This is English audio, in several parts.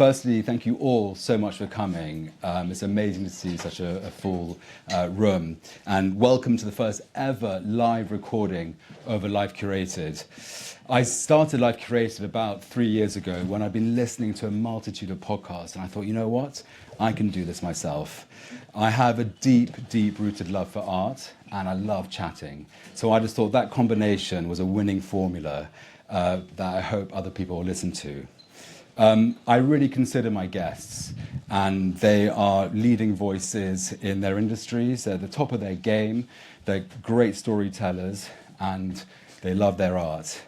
Firstly, thank you all so much for coming. It's amazing to see such a full room. And welcome to the first ever live recording over Life Curated. I started Life Curated about 3 years ago when I'd been listening to a multitude of podcasts, and I thought, you know what? I can do this myself. I have a deep, deep-rooted love for art, and I love chatting. So I just thought that combination was a winning formula that I hope other people will listen to. I really consider my guests, and they are leading voices in their industries. They're at the top of their game. They're great storytellers, and they love their art.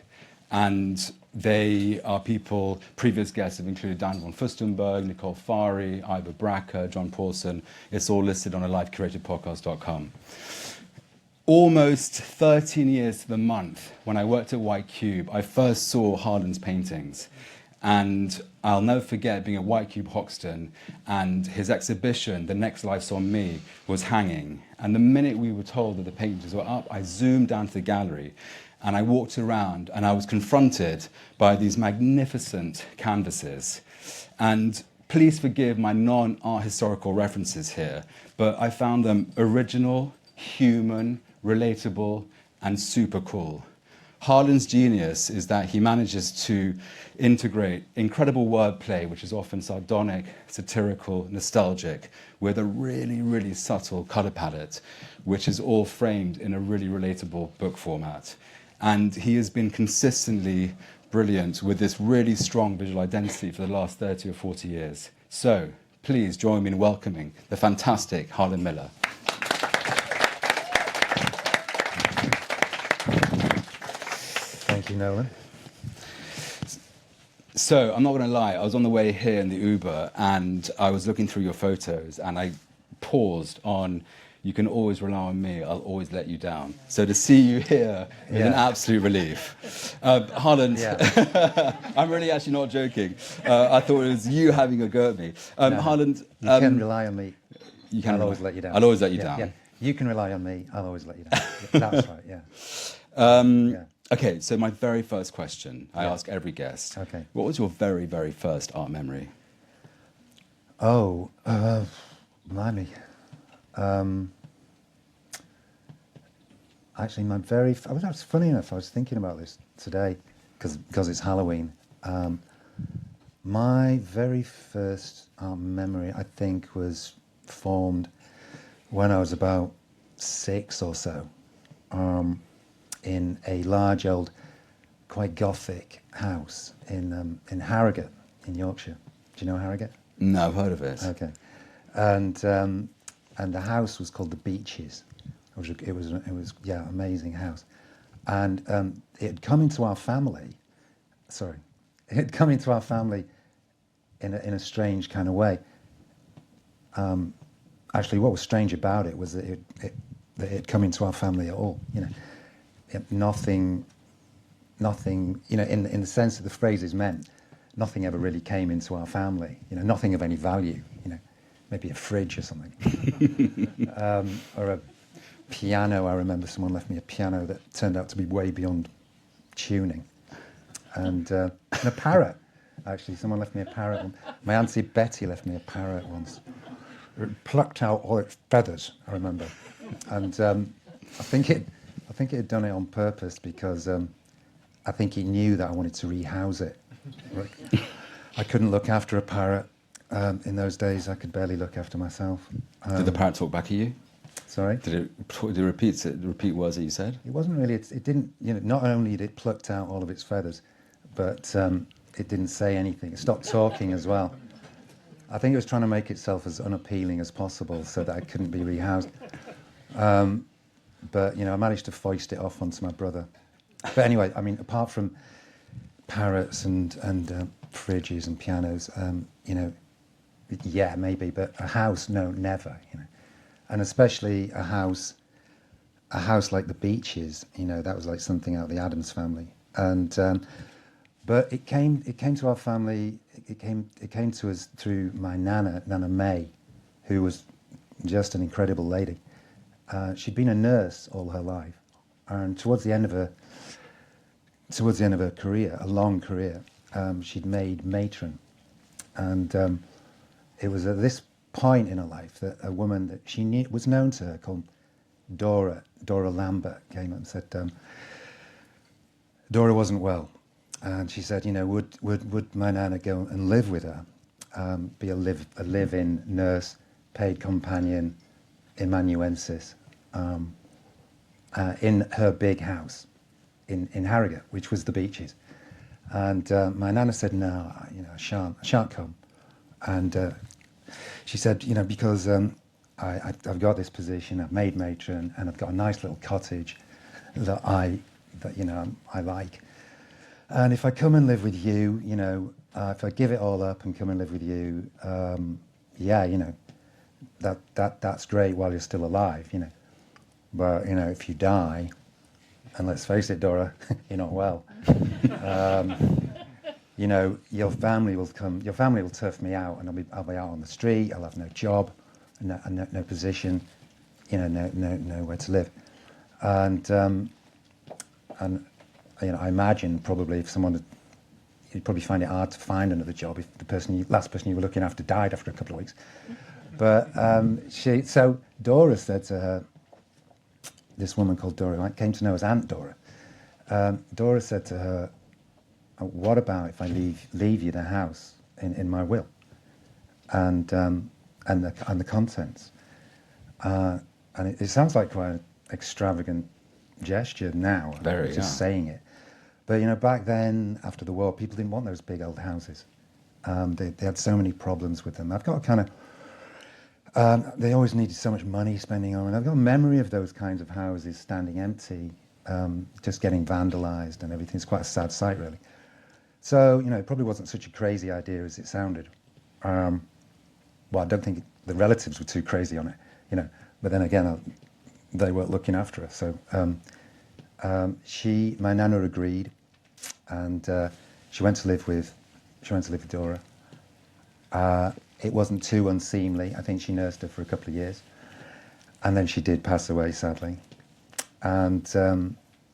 And they are people, previous guests have included Dan von Furstenberg, Nicole Fari, Ivor Bracker, John Pawson. It's all listed on a lifecuratedpodcast.com. Almost 13 years to the month, when I worked at White Cube, I first saw Harland's paintings. And I'll never forget being at White Cube Hoxton, and his exhibition, The Next Life's on Me, was hanging. And the minute we were told that the paintings were up, I zoomed down to the gallery, and I walked around, and I was confronted by these magnificent canvases. And please forgive my non-art historical references here, but I found them original, human, relatable, and super cool. Harland's genius is that he manages to integrate incredible wordplay, which is often sardonic, satirical, nostalgic, with a really, really subtle colour palette, which is all framed in a really relatable book format. And he has been consistently brilliant with this really strong visual identity for the last 30 or 40 years. So please join me in welcoming the fantastic Harland Miller. Thank you, Nolan. So, I'm not going to lie, I was on the way here in the Uber and I was looking through your photos and I paused on, you can always rely on me, I'll always let you down. So to see you here is an absolute relief. Harland, I'm really actually not joking. I thought it was you having a go at me. No, Harland... you can rely on me, I'll always let you down. I'll always let you down. Yeah. You can rely on me, I'll always let you down. That's right, yeah. Okay, so my very first question, I ask every guest. Okay. What was your very, very first art memory? Oh, blimey. Actually, that's funny enough, I was thinking about this today, because it's Halloween. My very first art memory, I think, was formed when I was about 6 or so. In a large old, quite gothic house in Harrogate, in Yorkshire. Do you know Harrogate? No, I've heard of it. Okay, and the house was called the Beeches. It was amazing house, and it had come into our family. Sorry, it had come into our family in a strange kind of way. Actually, what was strange about it was that it had come into our family at all. You know. Nothing, you know, in the sense that the phrase is meant, nothing ever really came into our family, you know, nothing of any value, you know, maybe a fridge or something. Or a piano. I remember someone left me a piano that turned out to be way beyond tuning. And a parrot, actually, someone left me a parrot. My Auntie Betty left me a parrot once. It plucked out all its feathers, I remember. And I think it had done it on purpose because I think he knew that I wanted to rehouse it. I couldn't look after a parrot. In those days, I could barely look after myself. Did the parrot talk back at you? Sorry? Did it repeat words that you said? It wasn't really, it didn't, you know, not only did it plucked out all of its feathers, but it didn't say anything. It stopped talking as well. I think it was trying to make itself as unappealing as possible so that I couldn't be rehoused. But, you know, I managed to foist it off onto my brother. But anyway, I mean, apart from parrots and fridges and pianos, you know, yeah, maybe, but a house, no, never, you know. And especially a house like the Beeches, you know, that was like something out of the Addams Family. And but it came to our family. It came to us through my Nana May, who was just an incredible lady. She'd been a nurse all her life, and towards the end of her career, a long career, she'd made matron And it was at this point in her life that a woman that she knew was known to her called Dora Lambert came up and said, Dora wasn't well, and she said, would my nana go and live with her, be a live-in nurse, paid companion, amanuensis, in her big house in Harrogate, which was the Beaches. And my nana said, no, I shan't come. And she said, because I've got this position, I've made matron, and I've got a nice little cottage that I like. And if I come and live with you, if I give it all up and come and live with you, that's great while you're still alive, But, if you die, and let's face it, Dora, you're not well, your family will turf me out, and I'll be out on the street, I'll have no job, no position, nowhere to live. And I imagine probably if you'd probably find it hard to find another job if the last person you were looking after died after a couple of weeks. But so Dora said to her, this woman called Dora, who came to know as Aunt Dora, Dora said to her, what about if I leave you the house in my will and the contents? And it sounds like quite an extravagant gesture now. Very, just saying it. But back then, after the war, people didn't want those big old houses. They had so many problems with them. I've got a kind of they always needed so much money spending on, and I've got a memory of those kinds of houses standing empty, just getting vandalised and everything. It's quite a sad sight, really. So, it probably wasn't such a crazy idea as it sounded. Well, I don't think the relatives were too crazy on it, But then again, they weren't looking after her. So my nana agreed, and she went to live with Dora. It wasn't too unseemly. I think she nursed her for a couple of years, and then she did pass away, sadly. And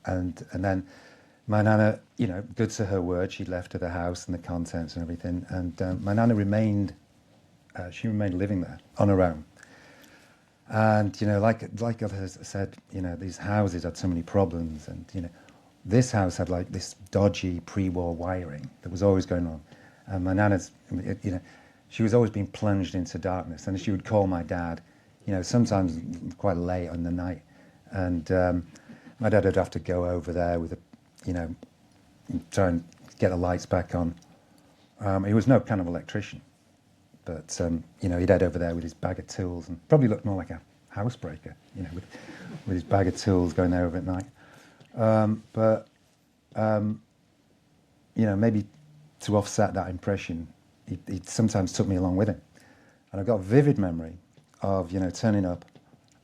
then my nana, good to her word, she left her the house and the contents and everything. And my nana remained living there on her own. And like others said, these houses had so many problems, and this house had like this dodgy pre-war wiring that was always going on. And my nana's, she was always being plunged into darkness, and she would call my dad, sometimes quite late on the night, and my dad would have to go over there with try and get the lights back on. He was no kind of electrician, but he'd head over there with his bag of tools and probably looked more like a housebreaker, with his bag of tools going there over at night. But maybe to offset that impression, he sometimes took me along with him. And I've got a vivid memory of, turning up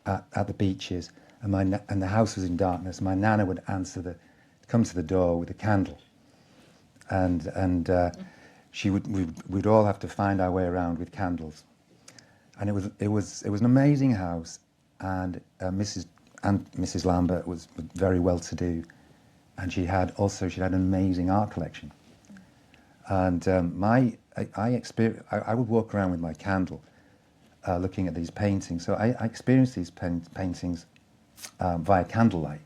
at the Beaches, and the house was in darkness. My nana would come to the door with a candle, and we'd all have to find our way around with candles. And it was an amazing house, and Mrs. Lambert was very well to do, and she had an amazing art collection. And I would walk around with my candle, looking at these paintings. So I experienced these paintings via candlelight.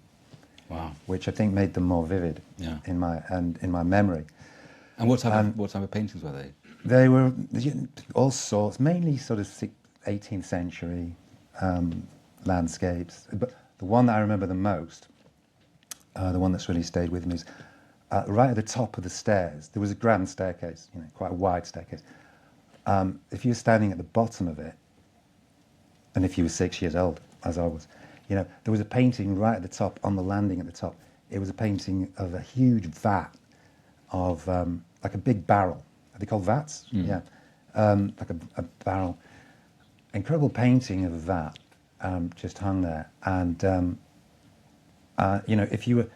Wow. Which I think made them more vivid in my memory. And what type of paintings were they? They were all sorts, mainly sort of 18th century landscapes. But the one that I remember the most, the one that's really stayed with me, is right at the top of the stairs. There was a grand staircase, quite a wide staircase. If you were standing at the bottom of it, and if you were 6 years old, as I was, there was a painting right at the top, on the landing at the top. It was a painting of a huge vat of, like a big barrel. Are they called vats? Mm. Yeah. Like a barrel. Incredible painting of a vat, just hung there. And, if you were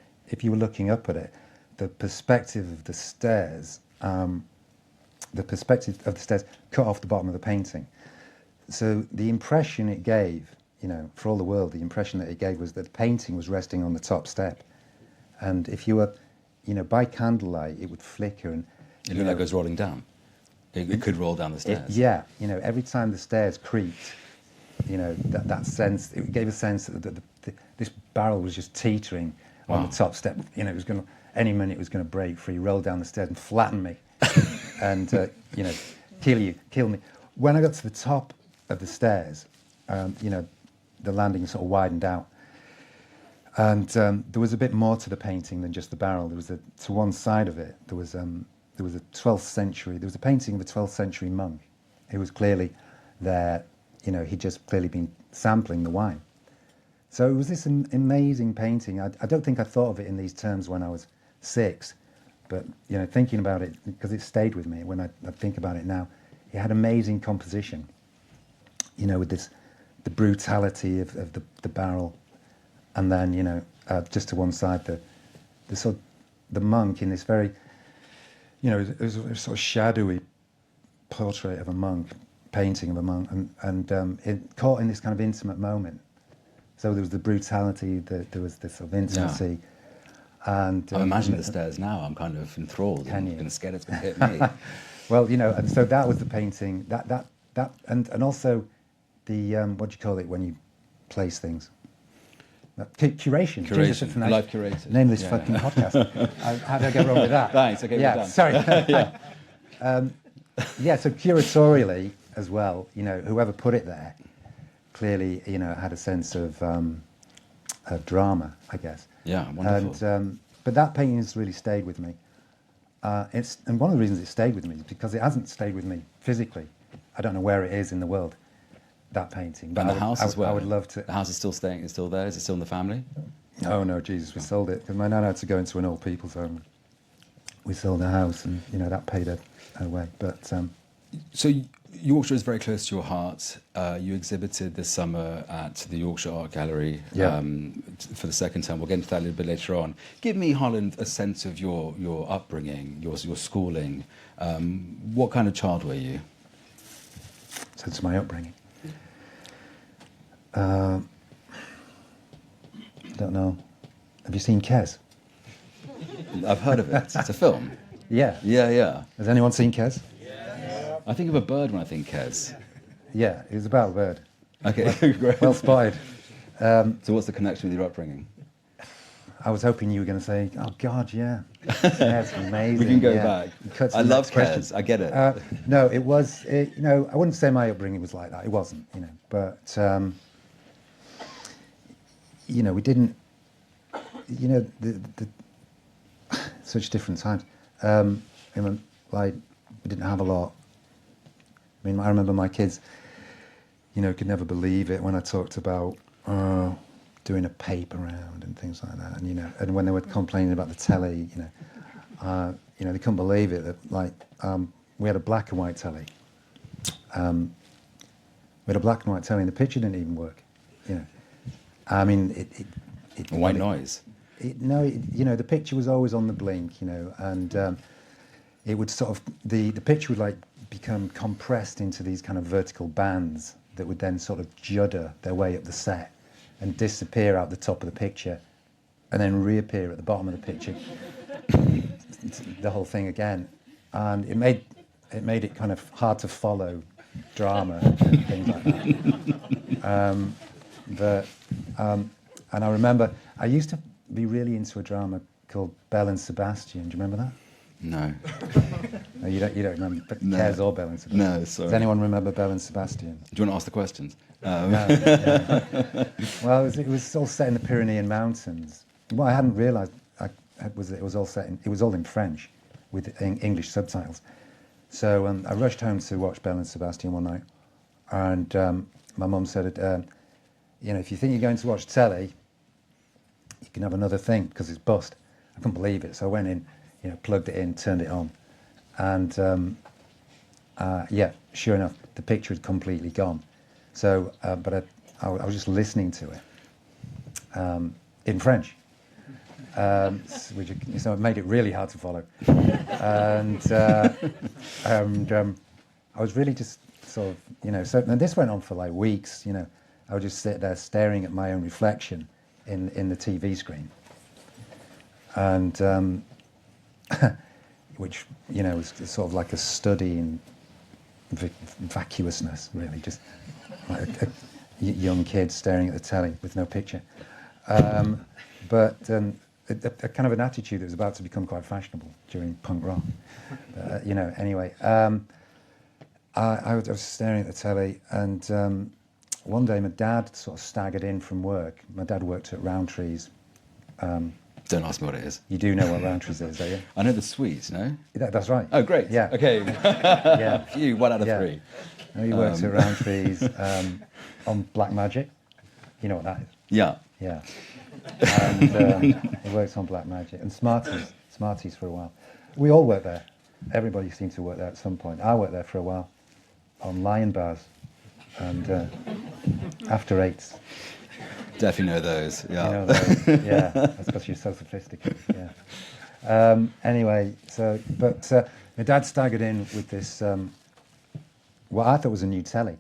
looking up at it, the perspective of the stairs cut off the bottom of the painting. So the impression it gave, for all the world, the impression that it gave was that the painting was resting on the top step. And if you were, by candlelight, it would flicker and... It looked like it was rolling down. It could roll down the stairs. Yeah, you know, every time the stairs creaked, you know, that sense, it gave a sense that this barrel was just teetering on the top step. You know, it was going to, any minute it was going to break free, roll down the stairs and flatten me and, you know, kill me. When I got to the top of the stairs, you know, the landing sort of widened out. And there was a bit more to the painting than just the barrel. There was to one side of it, there was a 12th century, there was a painting of a 12th century monk who was clearly there, you know, he'd just clearly been sampling the wine. So it was this amazing painting. I don't think I thought of it in these terms when I was 6, but, you know, thinking about it, because it stayed with me when I think about it now, it had amazing composition, you know, with the brutality of the barrel, and then, you know, just to one side, the monk in this very, you know, it was a sort of shadowy portrait of a monk, painting of a monk, and it caught in this kind of intimate moment. So there was the brutality, there was this sort of intimacy. Yeah. And I'm imagining the stairs now. I'm kind of enthralled. I'm going to scared it's going to hit me. Well, you know, and so that was the painting. That and also the what do you call it when you place things? Curation. Curation. Life Curated. Name of this fucking podcast. How did I get wrong with that? Thanks. Okay. Yeah. Sorry. Yeah. So curatorially as well, you know, whoever put it there clearly, you know, had a sense of drama, I guess. Yeah. Wonderful. And but that painting has really stayed with me. And one of the reasons it stayed with me is because it hasn't stayed with me physically. I don't know where it is in the world, that painting. But the house as well. I would love to. The house is still staying. It's still there. Is it still in the family? Oh no, Jesus, we sold it because my nan had to go into an old people's home. We sold the house, and you know that paid her way. But so Yorkshire is very close to your heart. You exhibited this summer at the Yorkshire Art Gallery for the second time. We'll get into that a little bit later on. Give me, Harland, a sense of your upbringing, your schooling. What kind of child were you? Sense of my upbringing. I don't know. Have you seen Kes? I've heard of it. It's a film. Yeah. Yeah. Has anyone seen Kes? Yeah. I think of a bird when I think Kes. Yeah, it was about a bird. Okay, great. Well spotted. So what's the connection with your upbringing? I was hoping you were going to say, oh, God, yeah. Yeah, it's amazing. We can go back. I love Kes. I get it. No, it was, you know, I wouldn't say my upbringing was like that. It wasn't, you know. But, you know, we didn't, you know, such different times. You know, like, we didn't have a lot. I mean, I remember my kids, you know, could never believe it when I talked about doing a paper round and things like that. And, you know, and when they were complaining about the telly, you know, they couldn't believe it that, like, we had a black and white telly. We had a black and white telly and the picture didn't even work, you know. I mean, it white noise. You know, the picture was always on the blink, you know, and it would sort of, the picture would like become compressed into these kind of vertical bands that would then sort of judder their way up the set and disappear out the top of the picture and then reappear at the bottom of the picture, the whole thing again. And it made it kind of hard to follow drama and things like that. And I remember, I used to be really into a drama called Belle and Sebastian. Do you remember that? No. No, you don't remember, but No. Kes or Belle and Sebastian? No, sorry. Does anyone remember Belle and Sebastian? Do you want to ask the questions? No, yeah. Well, it was all set in the Pyrenean Mountains. What I hadn't realised was that it was all in French with English subtitles. So I rushed home to watch Belle and Sebastian one night, and my mum said, you know, if you think you're going to watch telly, you can have another thing because it's bust. I couldn't believe it, so I went in, you know, plugged it in, turned it on, and yeah, sure enough, the picture had completely gone. So, but I was just listening to it in French, which so it made it really hard to follow, and I was really just sort of, you know, so and this went on for like weeks, you know. I would just sit there staring at my own reflection in the TV screen, and which, you know, was sort of like a study in vacuousness, really, just like a young kid staring at the telly with no picture. But a kind of an attitude that was about to become quite fashionable during punk rock. You know, anyway, I was staring at the telly, and one day my dad sort of staggered in from work. My dad worked at Rowntree's. Don't ask me what it is. You do know what Rowntree's is, don't you? I know the sweets, no? That's right. Oh, great. Yeah. Okay. Yeah. Phew, 1 out of 3. No, he worked at Rowntree's on Black Magic. You know what that is? Yeah. Yeah. And he works on Black Magic. And Smarties for a while. We all worked there. Everybody seemed to work there at some point. I worked there for a while on Lion Bars and After Eights. Definitely know those, yeah. You know those? Yeah, that's because you're so sophisticated, yeah. Anyway, but my dad staggered in with this, what I thought was a new telly.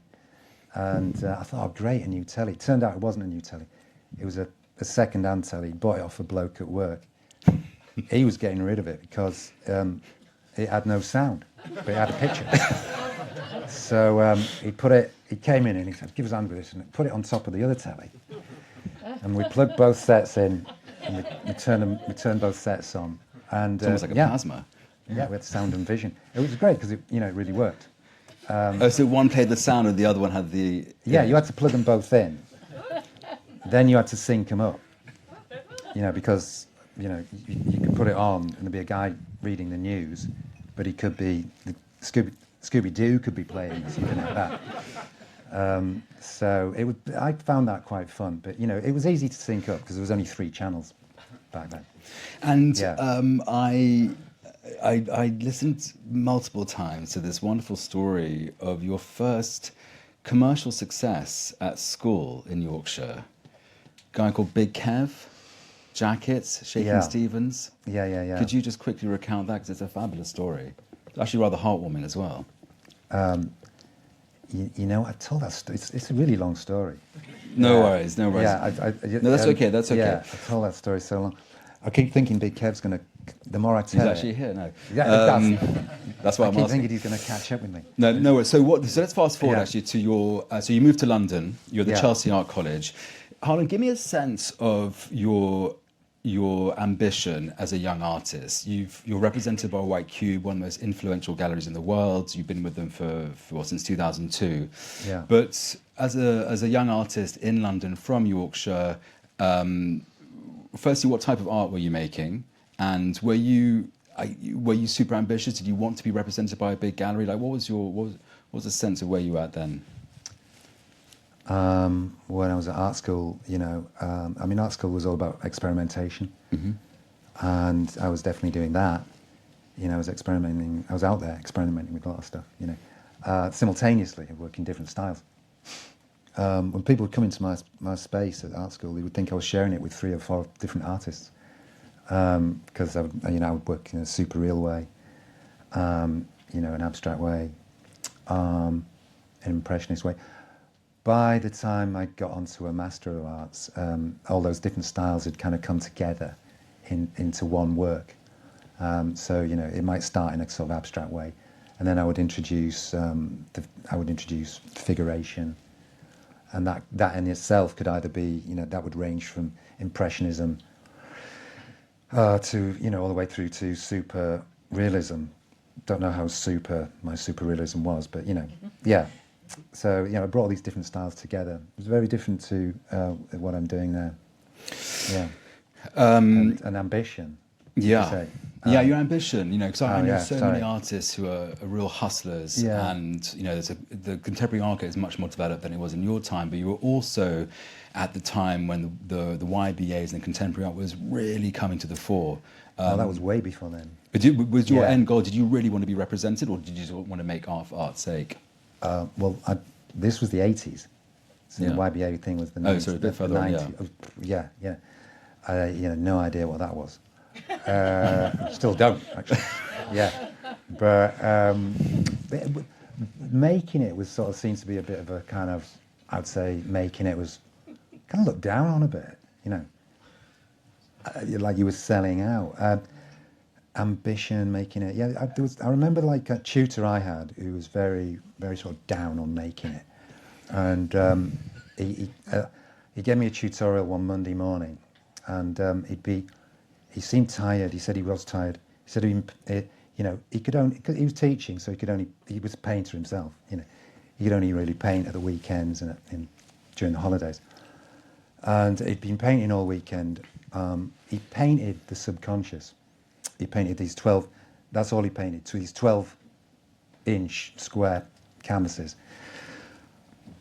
And I thought, oh, great, a new telly. It turned out it wasn't a new telly. It was a second-hand telly. He bought it off a bloke at work. He was getting rid of it because it had no sound, but it had a picture. So he came in and he said, give us a hand with this, and put it on top of the other telly. And we plugged both sets in, and we turned both sets on. And It's almost like a plasma. Yeah, we had sound and vision. It was great because it really worked. So one played the sound and the other one had the... Yeah, you had to plug them both in. Then you had to sync them up. Because, you could put it on and there'd be a guy reading the news, but he could be... Scooby-Doo could be playing, something like that. So I found that quite fun, but it was easy to sync up because there was only 3 channels back then. And yeah. I listened multiple times to this wonderful story of your first commercial success at school in Yorkshire. A guy called Big Kev, Jackets, Shaking Stevens. Yeah. Could you just quickly recount that, because it's a fabulous story. It's actually rather heartwarming as well. I told that story. It's a really long story. No worries. Yeah, no, that's okay. That's okay. Yeah, I told that story so long. I keep thinking Big Kev's going to. The more I tell He's actually here. No. Yeah, that's why I'm asking. I keep thinking he's going to catch up with me. No worries. So let's fast forward actually to your. So you moved to London. You're at the Chelsea Art College. Harland, give me a sense of your ambition as a young artist. You're represented by White Cube, one of the most influential galleries in the world. You've been with them since 2002. Yeah. But as a young artist in London from Yorkshire, firstly, what type of art were you making? And were you super ambitious? Did you want to be represented by a big gallery? Like, what was the sense of where you were at then? When I was at art school, art school was all about experimentation, and I was definitely doing that. I was experimenting. I was out there experimenting with a lot of stuff. Simultaneously, working different styles. When people would come into my space at art school, they would think I was sharing it with 3 or 4 different artists, because I would work in a super real way, an abstract way, an impressionist way. By the time I got onto a Master of Arts, all those different styles had kind of come together into one work. So it might start in a sort of abstract way, and then I would introduce figuration, and that in itself could either be that would range from impressionism to all the way through to super realism. Don't know how my super realism was, but yeah. So I brought all these different styles together. It was very different to what I'm doing now. Yeah, and ambition. Yeah, your ambition. Because I know so many artists who are real hustlers, Yeah. and the contemporary art is much more developed than it was in your time. But you were also at the time when the YBAs and contemporary art was really coming to the fore. That was way before then. But was your end goal? Did you really want to be represented, or did you just want to make art for art's sake? This was the 80s. So the YBA thing was the 90s. Oh, sorry, a bit further on, yeah. Yeah. No idea what that was. Still don't, actually. Yeah. But making it was sort of seems to be a bit of a kind of, I'd say making it was kind of looked down on a bit, like you were selling out. ambition, making it. Yeah, I remember like a tutor I had who was very, very sort of down on making it, and he gave me a tutorial one Monday morning, and he seemed tired. He said he was tired. He said he could only, cause he was teaching, so he was a painter himself. He could only really paint at the weekends and during the holidays. And he'd been painting all weekend. He painted the subconscious. He painted these 12, that's all he painted, so these 12-inch square canvases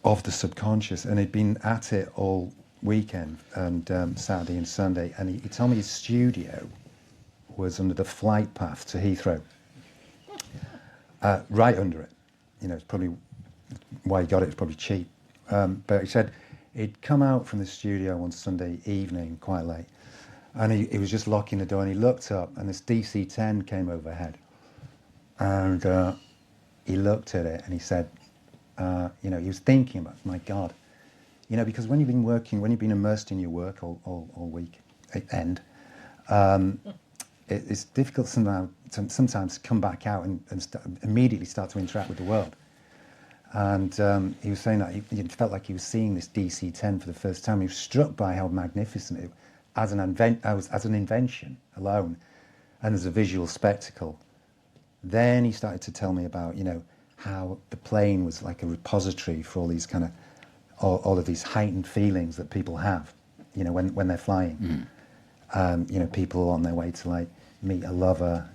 of the subconscious. And he'd been at it all weekend and Saturday and Sunday. And he told me his studio was under the flight path to Heathrow, right under it. It's probably why he got it. It's probably cheap. But he said he'd come out from the studio one Sunday evening, quite late, and he was just locking the door, and he looked up, and this DC-10 came overhead, and he looked at it, and he said, he was thinking about, my God, because when you've been immersed in your work all week, it's difficult sometimes to come back out and immediately start to interact with the world. And he was saying that he felt like he was seeing this DC-10 for the first time. He was struck by how magnificent it was as an invention alone, and as a visual spectacle. Then he started to tell me about, how the plane was like a repository for all these kind of, all of these heightened feelings that people have, when they're flying. People on their way to like meet a lover,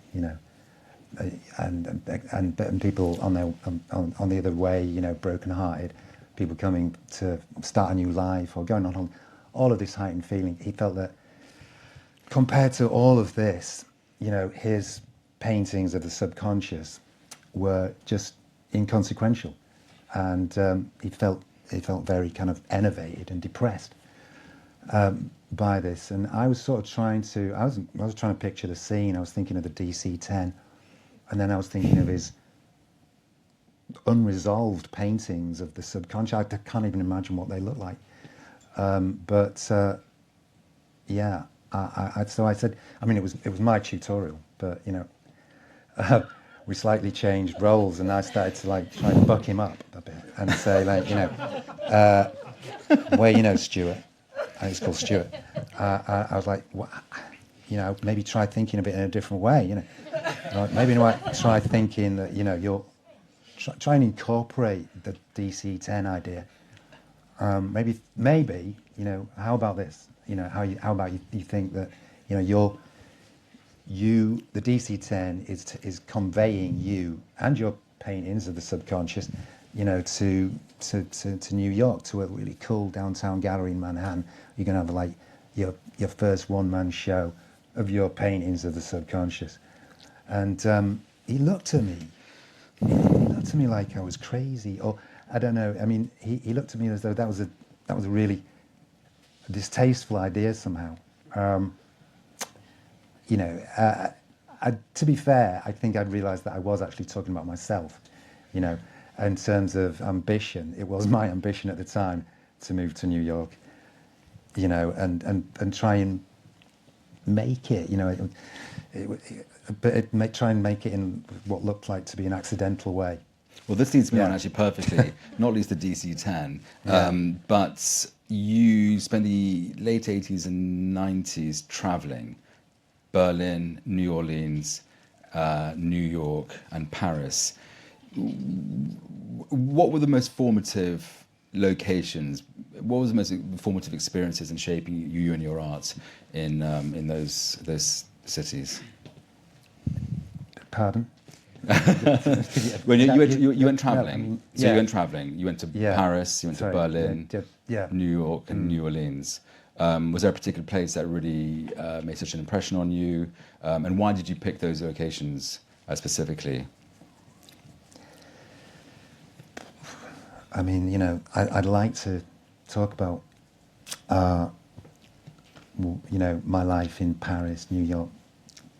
and people on the other way, broken-hearted, people coming to start a new life or going on all of this heightened feeling. He felt that compared to all of this, his paintings of the subconscious were just inconsequential, and he felt very kind of enervated and depressed by this. And I was sort of trying to picture the scene. I was thinking of the DC-10. And then I was thinking of his unresolved paintings of the subconscious. I can't even imagine what they look like. So I said, it was my tutorial, but we slightly changed roles, and I started to like try and buck him up a bit and say Stuart. It's called Stuart. I was like, what? Maybe try thinking of it in a different way. Maybe try thinking that you're try and incorporate the DC-10 idea. Maybe how about this? How about you think that the DC-10 is conveying you and your paintings of the subconscious, to New York, to a really cool downtown gallery in Manhattan. You're gonna have like your first one-man show of your paintings of the subconscious. And he looked at me. He looked at me like I was crazy, or I don't know. I mean, he looked at me as though that was a really distasteful idea somehow. To be fair, I think I'd realised that I was actually talking about myself. In terms of ambition, it was my ambition at the time to move to New York. And try and make it, try and make it in what looked like to be an accidental way. Well, this leads me on actually perfectly, not least the DC-10, but you spent the late 80s and 90s traveling, Berlin, New Orleans, New York, and Paris. What were the most formative locations? What was the most formative experiences in shaping you and your art in those cities? Pardon? When you went traveling, so you went traveling. You went to Paris, you went to Berlin, New York, and New Orleans. Was there a particular place that really made such an impression on you? And why did you pick those locations specifically? I mean, I'd like to talk about, my life in Paris, New York,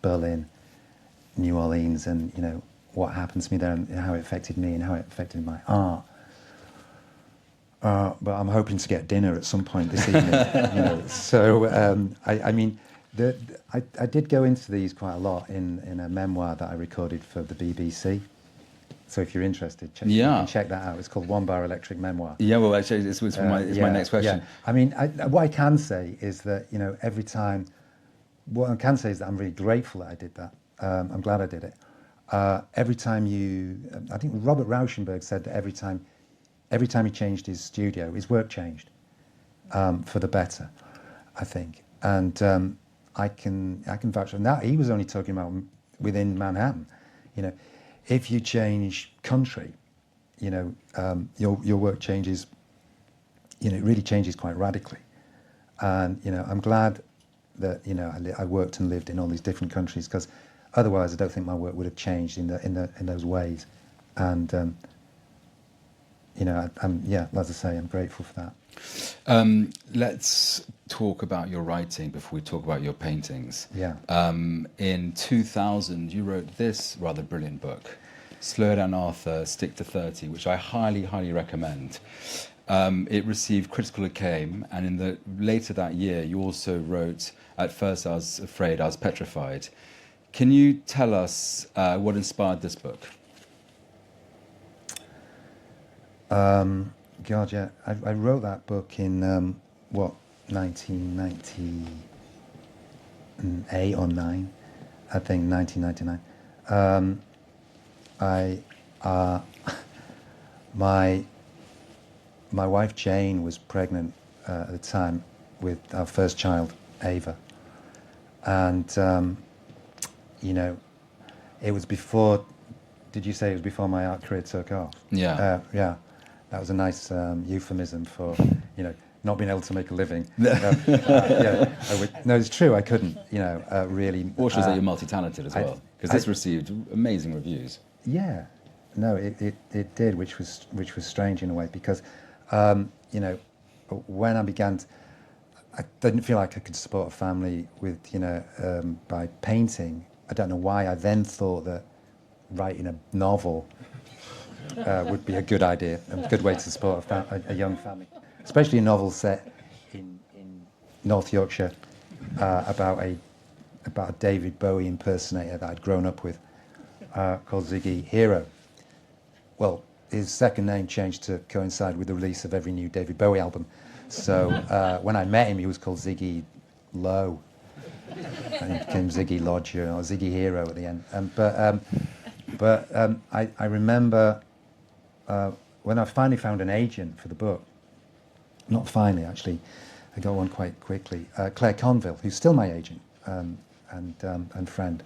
Berlin, New Orleans, and, what happened to me there and how it affected me and how it affected my art. But I'm hoping to get dinner at some point this evening, So, I mean, I did go into these quite a lot in a memoir that I recorded for the BBC. So if you're interested, you can check that out. It's called One Bar Electric Memoir. Yeah, well, actually, it's my next question. Yeah. I mean, what I can say is that, you know, every time, what I can say is that I'm really grateful that I did that. I'm glad I did it. Every time I think Robert Rauschenberg said that every time he changed his studio, his work changed for the better, I think. And I can vouch for that. He was only talking about within Manhattan. You know, if you change country, you know, your work changes. You know, it really changes quite radically. And you know, I'm glad that, you know, I worked and lived in all these different countries, because otherwise I don't think my work would have changed in those ways. And you know, as I say, I'm grateful for that. Let's talk about your writing before we talk about your paintings. Yeah. In 2000, you wrote this rather brilliant book, Slow Down Arthur, Stick to 30, which I highly, highly recommend. It received critical acclaim, and later that year, you also wrote, At First I Was Afraid, I Was Petrified. Can you tell us what inspired this book? God, yeah, I wrote that book in 1998 or 9, I think 1999. My wife Jane was pregnant at the time with our first child, Ava, and you know, it was before. Did you say it was before my art career took off? Yeah. Yeah. That was a nice euphemism for, you know, not being able to make a living. No, it's true. I couldn't, you know, really. Or shows that you're multi-talented as well, because this received amazing reviews. Yeah, no, it did, which was strange in a way, because, you know, when I began, I didn't feel like I could support a family with, you know, by painting. I don't know why I then thought that writing a novel would be a good idea, a good way to support a young family, especially a novel set in North Yorkshire about a David Bowie impersonator that I'd grown up with, called Ziggy Hero. Well, his second name changed to coincide with the release of every new David Bowie album. So when I met him, he was called Ziggy Low, and he became Ziggy Lodger or Ziggy Hero at the end. But I remember when I finally found an agent for the book. Not finally, actually, I got one quite quickly. Claire Conville, who's still my agent and friend,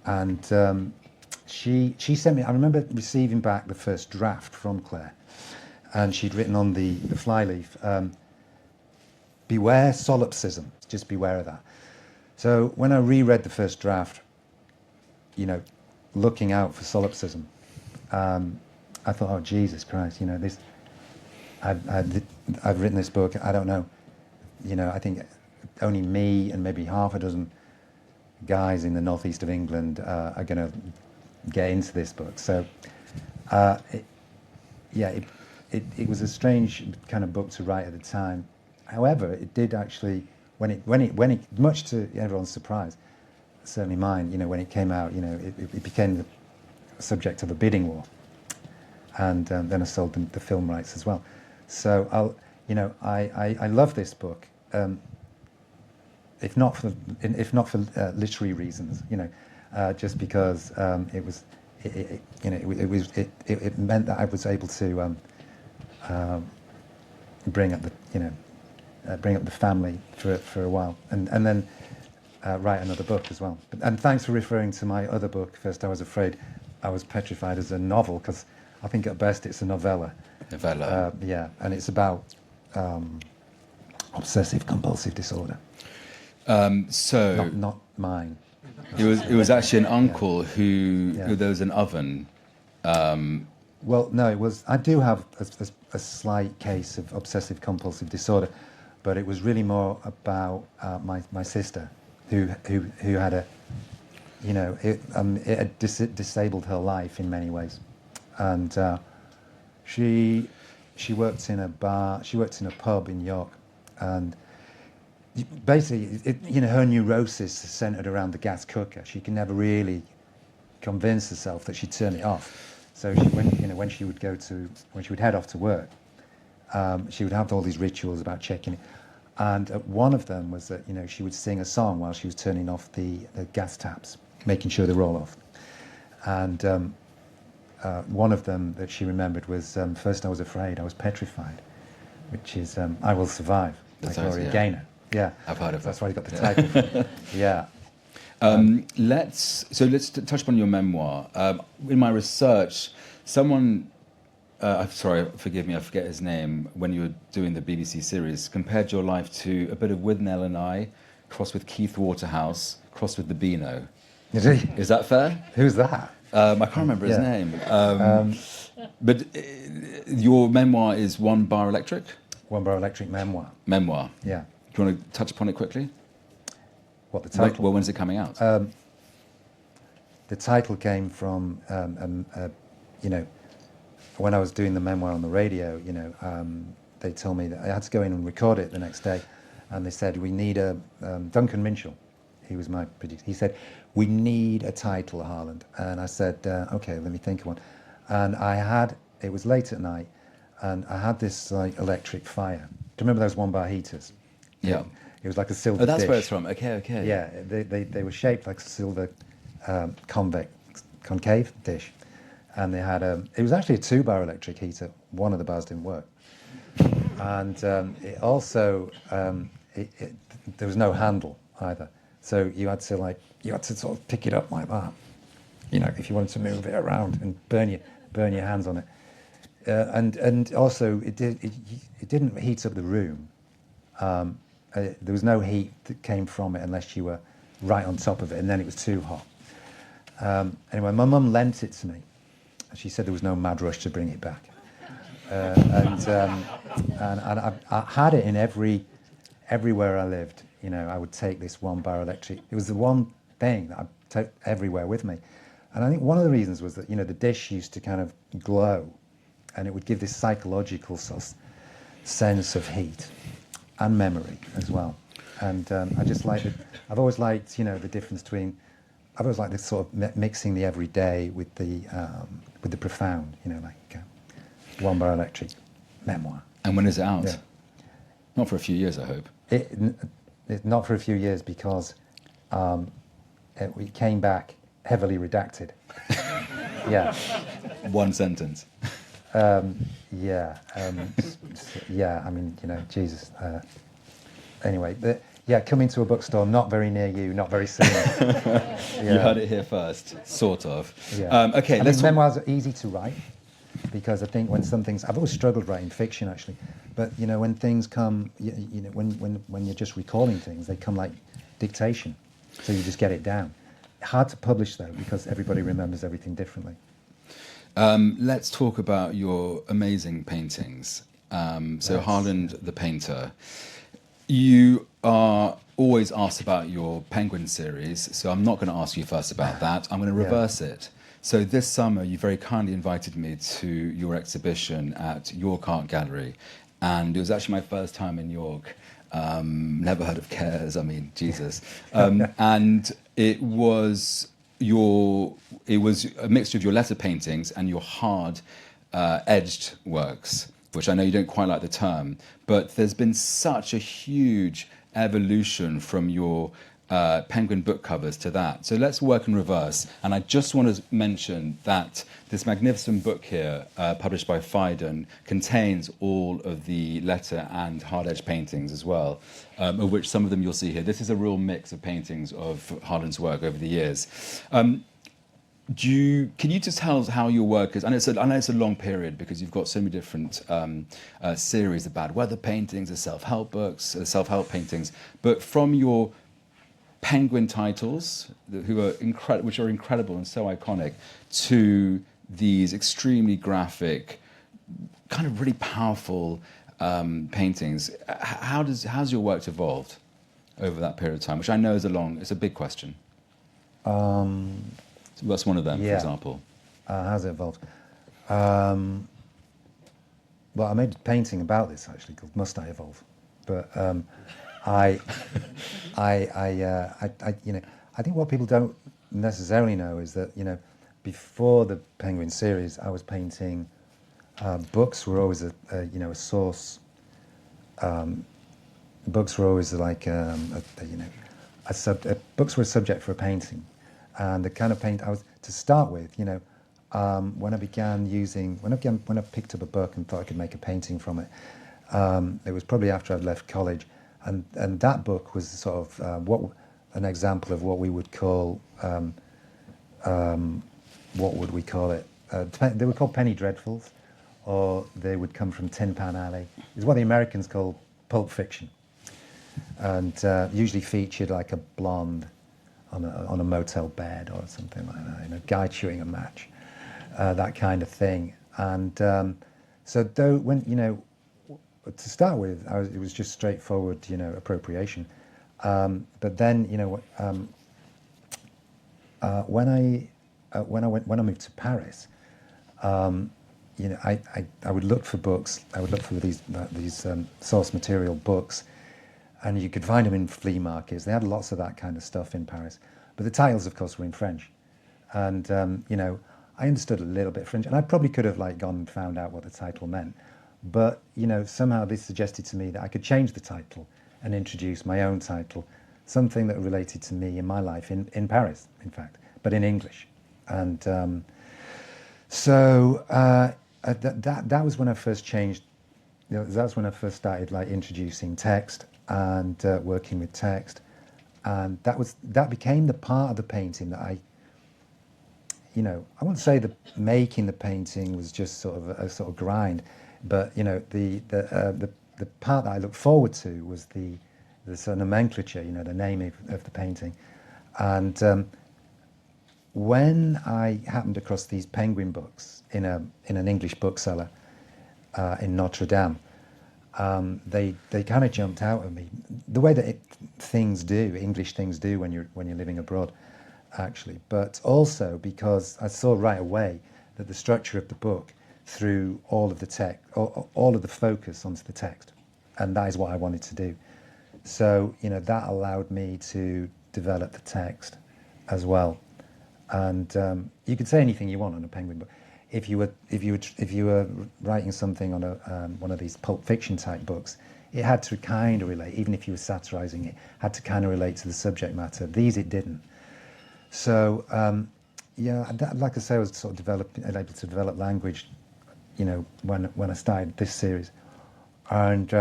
and she sent me. I remember receiving back the first draft from Claire, and she'd written on the flyleaf, "Beware solipsism. Just beware of that." So when I reread the first draft, you know, looking out for solipsism, I thought, oh Jesus Christ, you know, this. I've written this book. I don't know, you know. I think only me and maybe half a dozen guys in the northeast of England are going to get into this book. So, it was a strange kind of book to write at the time. However, it did actually, when it, much to everyone's surprise, certainly mine, you know, when it came out, you know, it became the subject of a bidding war, and then I sold the film rights as well. So I love this book, if not for literary reasons, you know, just because it meant that I was able to bring up the family for a while, and then write another book as well. And thanks for referring to my other book, First I Was Afraid, I Was Petrified, as a novel, because I think at best it's a novella. Yeah, and it's about obsessive compulsive disorder. So not mine. It was actually an uncle who there was an oven. Well, no, it was. I do have a slight case of obsessive compulsive disorder, but it was really more about my sister, who had a, you know, it had disabled her life in many ways, and she worked in a bar. She worked in a pub in York, and basically, her neurosis is centered around the gas cooker. She can never really convince herself that she'd turn it off. So when she would head off to work, she would have all these rituals about checking it. And one of them was that, she would sing a song while she was turning off the gas taps, making sure they were all off. And one of them that she remembered was, First I Was Afraid, I Was Petrified, which is I Will Survive, by Gloria Gaynor. Yeah, I've heard of That's it. why you got the title from. Yeah. Let's touch upon your memoir. In my research, someone, sorry, forgive me, I forget his name, when you were doing the BBC series, compared your life to a bit of Withnail and I, crossed with Keith Waterhouse, crossed with the Beano. Is that fair? Who's that? I can't remember his name. But your memoir is One Bar Electric? One Bar Electric memoir. Memoir. Yeah. Do you want to touch upon it quickly? What, the title? Well, when's it coming out? The title came from, when I was doing the memoir on the radio, they told me that I had to go in and record it the next day. And they said, we need a, Duncan Minshall, he was my producer, he said, we need a title, Harland. And I said, okay, let me think of one. And it was late at night, and I had this electric fire. Do you remember those one-bar heaters? Yeah. It was like a silver Oh, that's dish. where it's from. Okay. Yeah, they were shaped like a silver concave dish. And they had it was actually a 2-bar electric heater. One of the bars didn't work. And it also, there was no handle either. So you had to sort of pick it up like that, if you wanted to move it around and burn your hands on it. And also it didn't heat up the room. There was no heat that came from it unless you were right on top of it, and then it was too hot. Anyway, my mum lent it to me. She said there was no mad rush to bring it back. And I had it in everywhere I lived. I would take this 1-bar electric. It was the one thing that I took everywhere with me. And I think one of the reasons was that, the dish used to kind of glow, and it would give this psychological sort of sense of heat and memory as well. And I just like it. I've always liked, the difference between, I've always liked this sort of mixing the everyday with the profound, like 1-bar electric memoir. And when is it out? Yeah. Not for a few years, I hope. Not for a few years, because we came back heavily redacted. Yeah. One sentence. Yeah. I mean, Jesus. Anyway, coming to a bookstore not very near you, not very soon. You heard it here first, sort of. Yeah. Okay, memoirs are easy to write, because I think when I've always struggled writing fiction actually, but when things come, when you're just recalling things, they come like dictation, so you just get it down. Hard to publish though, because everybody remembers everything differently. Let's talk about your amazing paintings. Harland the painter. You are always asked about your Penguin series, so I'm not going to ask you first about that. I'm going to reverse it. So this summer, you very kindly invited me to your exhibition at York Art Gallery, and it was actually my first time in York. Never heard of Cares, I mean, Jesus. And it was a mixture of your letter paintings and your hard edged works, which I know you don't quite like the term, but there's been such a huge evolution from your Penguin book covers to that. So let's work in reverse. And I just want to mention that this magnificent book here, published by Phaidon, contains all of the letter and hard-edged paintings as well, of which some of them you'll see here. This is a real mix of paintings of Harland's work over the years. Can you just tell us how your work is? I know it's a long period because you've got so many different series of bad weather paintings, the self-help books, self-help paintings. But from your Penguin titles, which are incredible and so iconic, to these extremely graphic, kind of really powerful paintings, how's your work evolved over that period of time? Which I know it's a big question. That's one of them, for example. How's it evolved? Well, I made a painting about this, actually, called Must I Evolve? But I, you know, I think what people don't necessarily know is that, you know, before the Penguin series, I was painting. Books were always you know, a source. Books were always like you know, books were a subject for a painting, and the kind of paint I was to start with. You know, when I picked up a book and thought I could make a painting from it, it was probably after I'd left college, and that book was sort of an example of what we would call what would we call it? They were called penny dreadfuls, or they would come from Tin Pan Alley. It's what the Americans call pulp fiction, and usually featured like a blonde on a motel bed or something like that, you know, guy chewing a match, that kind of thing. And so though, when, you know, to start with, it was just straightforward, you know, appropriation. But then, you know, when I moved to Paris, you know, I would look for books. I would look for these source material books, and you could find them in flea markets. They had lots of that kind of stuff in Paris, but the titles, of course, were in French. And you know, I understood a little bit French, and I probably could have like gone and found out what the title meant. But you know, somehow this suggested to me that I could change the title and introduce my own title, something that related to me in my life in Paris, in fact, but in English. And so that was when I first changed. You know, that's when I first started like introducing text and working with text, and that became the part of the painting that I. You know, I wouldn't say that making the painting was just sort of a sort of grind, but you know, the part that I looked forward to was the sort of nomenclature. You know, the name of the painting, and when I happened across these Penguin books in an English bookseller in Notre Dame, they kind of jumped out at me. The way that English things do when you're living abroad, actually, but also because I saw right away that the structure of the book threw all of the text, all of the focus onto the text, and that is what I wanted to do. So you know, that allowed me to develop the text as well. And you could say anything you want on a Penguin book. If you were writing something on one of these pulp fiction type books, it had to kind of relate, even if you were satirizing it, had to kind of relate to the subject matter. These it didn't. So yeah, like I say, I was sort of able to develop language, you know, when I started this series, and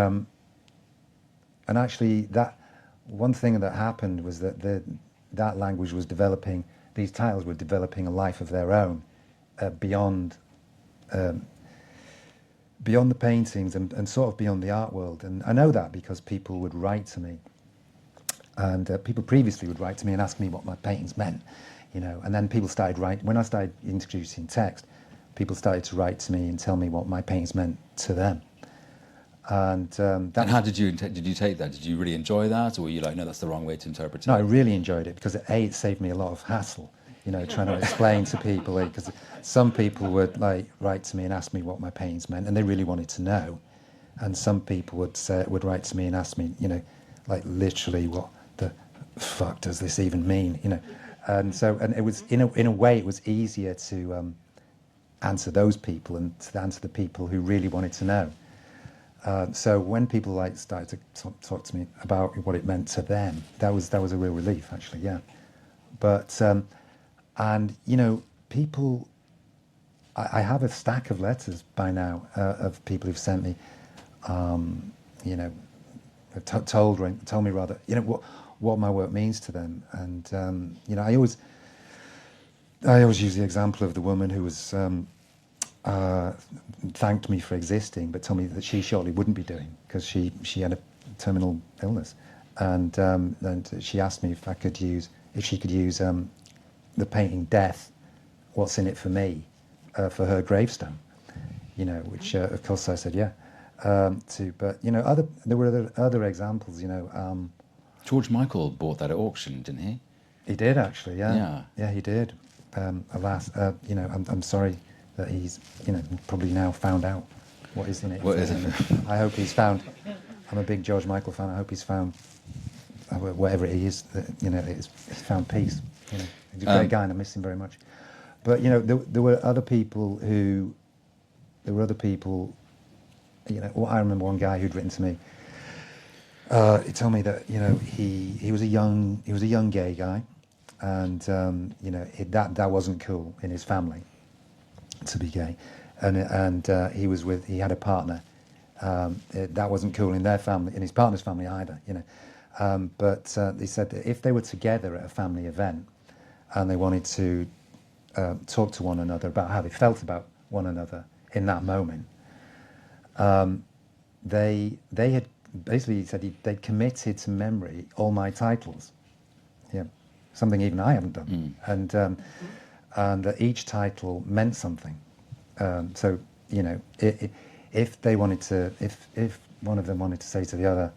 actually that one thing that happened was that that language was developing. These titles were developing a life of their own beyond the paintings and sort of beyond the art world. And I know that because people would write to me, and people previously would write to me and ask me what my paintings meant, you know. And then people started writing. When I started introducing text, people started to write to me and tell me what my paintings meant to them. And how did you take that? Did you really enjoy that, or were you like, no, that's the wrong way to interpret it? No, I really enjoyed it because it saved me a lot of hassle, you know, trying to explain to people, because some people would like write to me and ask me what my paintings meant, and they really wanted to know, and some people would write to me and ask me, you know, like literally, what the fuck does this even mean, you know, and it was in a way it was easier to answer those people and to answer the people who really wanted to know. So when people like started to talk to me about what it meant to them, that was a real relief, actually, yeah. But and you know, people, I have a stack of letters by now of people who've sent me, you know, told me rather, you know, what my work means to them, and you know, I always use the example of the woman who was. Thanked me for existing, but told me that she shortly wouldn't be doing because she had a terminal illness, and she asked me if she could use the painting "Death, What's in It for Me" for her gravestone, you know, which of course I said yeah to. But you know, there were other examples, you know. George Michael bought that at auction, didn't he? He did, actually, yeah. Yeah, he did. Alas, you know, I'm sorry that he's, you know, probably now found out what is in it. What is it? I hope he's found I'm a big George Michael fan. I hope he's found whatever it is, he's found peace. He's a great guy, and I miss him very much. But there were other people who, well, I remember one guy who'd written to me. He told me that he was a young gay guy, and that wasn't cool in his family to be gay, and he had a partner. That wasn't cool in their family, in his partner's family either. But they said that if they were together at a family event and they wanted to talk to one another about how they felt about one another in that moment, they had basically, he said they'd committed to memory all my titles. Yeah, something even I haven't done. And that each title meant something. So if they wanted to, if one of them wanted to say to the other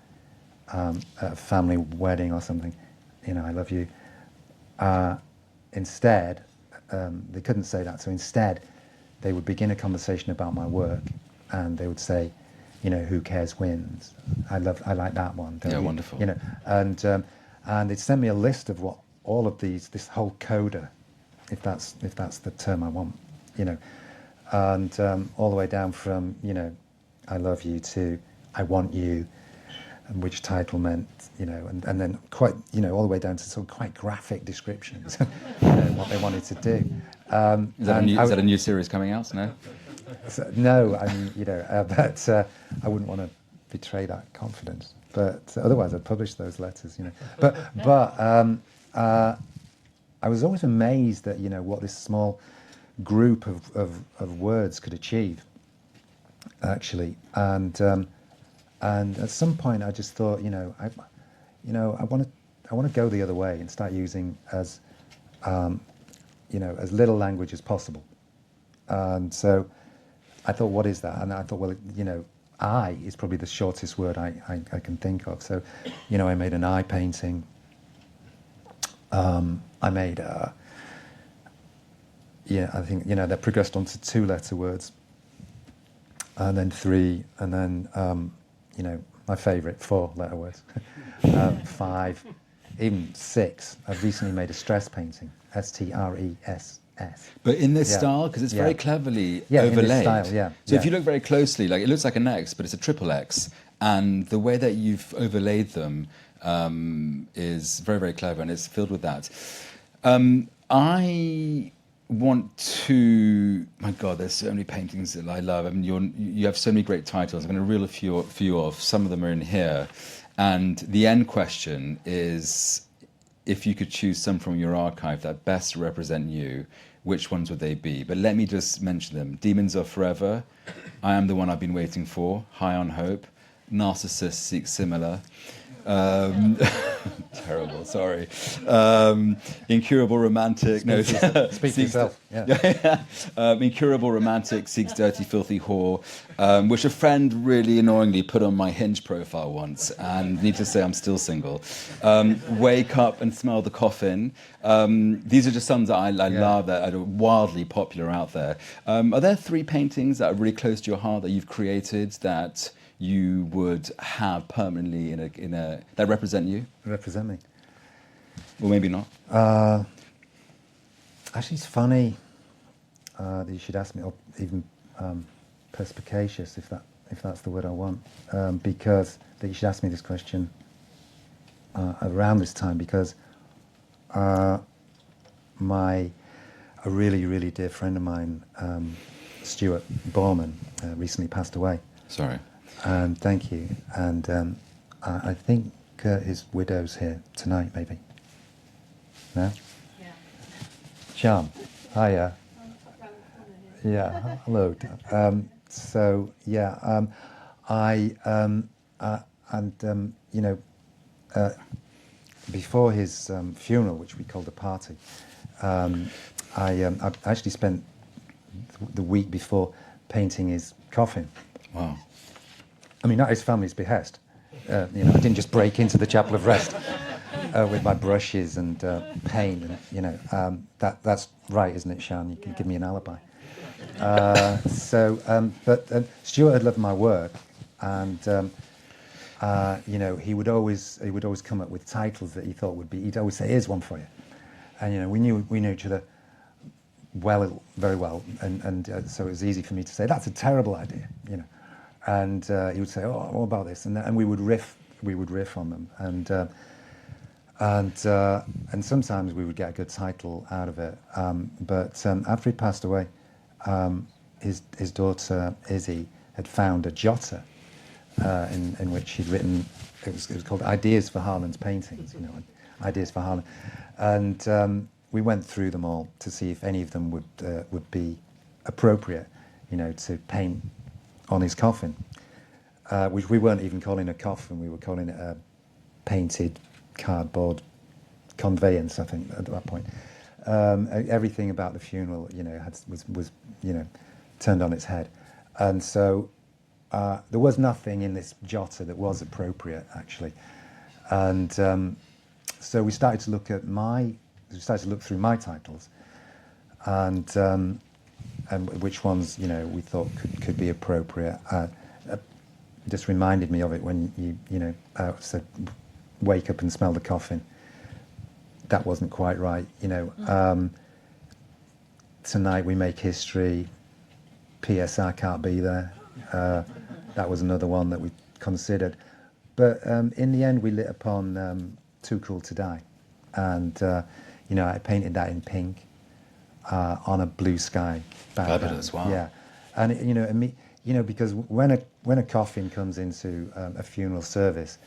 at a family wedding or something, I love you. Instead, they couldn't say that. So instead, they would begin a conversation about my work, and they would say, who cares wins. I like that one. Yeah, wonderful. And it sent me a list of what all of this whole coda, if that's the term I want, and all the way down from I love you to I want you, and which title meant, and then quite all the way down to sort of quite graphic descriptions, what they wanted to do. Is that a new series coming out? No. So, no, I mean, but I wouldn't want to betray that confidence. But otherwise, I'd publish those letters, But I was always amazed at what this small group of words could achieve, actually. And at some point, I just thought, I want to go the other way and start using as little language as possible. And so I thought, what is that? And I thought, well, I is probably the shortest word I can think of. So, I made an eye painting. I made, I think, that progressed onto 2-letter words, and then 3, and then, my favourite, 4-letter words, 5, even 6. I've recently made a stress painting, STRESS. But in this style, because it's very cleverly overlaid. In this style, So if you look very closely, it looks like an X, but it's a triple X, and the way that you've overlaid them is very, very clever, and it's filled with that. I want to. My God, there's so many paintings that I love. I mean, you have so many great titles. I'm going to reel a few off. Some of them are in here, and the end question is, if you could choose some from your archive that best represent you, which ones would they be? But let me just mention them. Demons Are Forever, I Am the One I've Been Waiting For, High on Hope, Narcissist Seeks Similar, terrible, sorry. Incurable Romantic. Speak for yourself. Incurable Romantic Seeks Dirty Filthy Whore, which a friend really annoyingly put on my Hinge profile once, and need to say I'm still single. Wake Up and Smell the Coffin. These are just some that I love, that are wildly popular out there. Are there 3 paintings that are really close to your heart that you've created that you would have permanently in a that represent you? Represent me. Or maybe not. Actually, it's funny that you should ask me, or even perspicacious, if that's the word I want, because that you should ask me this question around this time, because a really, really dear friend of mine, Stuart Borman, recently passed away. Sorry. And thank you. And I think his widow's here tonight, maybe. No? Yeah. Sean, hiya. Yeah, hello. Before his funeral, which we called a party, I actually spent the week before painting his coffin. Wow. I mean, at his family's behest. I didn't just break into the Chapel of Rest with my brushes and paint. And, that's right, isn't it, Sean? You can give me an alibi. But Stuart had loved my work, and you know, he would always come up with titles that he thought would be. He'd always say, "Here's one for you," and you know, we knew each other very well, and so it was easy for me to say, "That's a terrible idea," you know, and he would say, "Oh, what about this?" And we would riff on them, and sometimes we would get a good title out of it. But after he passed away, his daughter Izzy had found a jotter in which he'd written. It was called Ideas for Harland's Paintings. You know, Ideas for Harland, and we went through them all to see if any of them would be appropriate, you know, to paint on his coffin. Which we weren't even calling a coffin; we were calling it a painted cardboard conveyance, I think, at that point. Everything about the funeral, you know, was you know, turned on its head, and so there was nothing in this jotter that was appropriate, actually, and so we started to look through my titles, and which ones, you know, we thought could be appropriate. Just reminded me of it when you know said, "Wake up and smell the coffin." That wasn't quite right, you know. Tonight we make history. P.S. I can't be there. That was another one that we considered, but in the end we lit upon Too Cruel to Die, and you know, I painted that in pink on a blue sky background. Fabulous! Wow. Yeah, and you know, because when a coffin comes into a funeral service,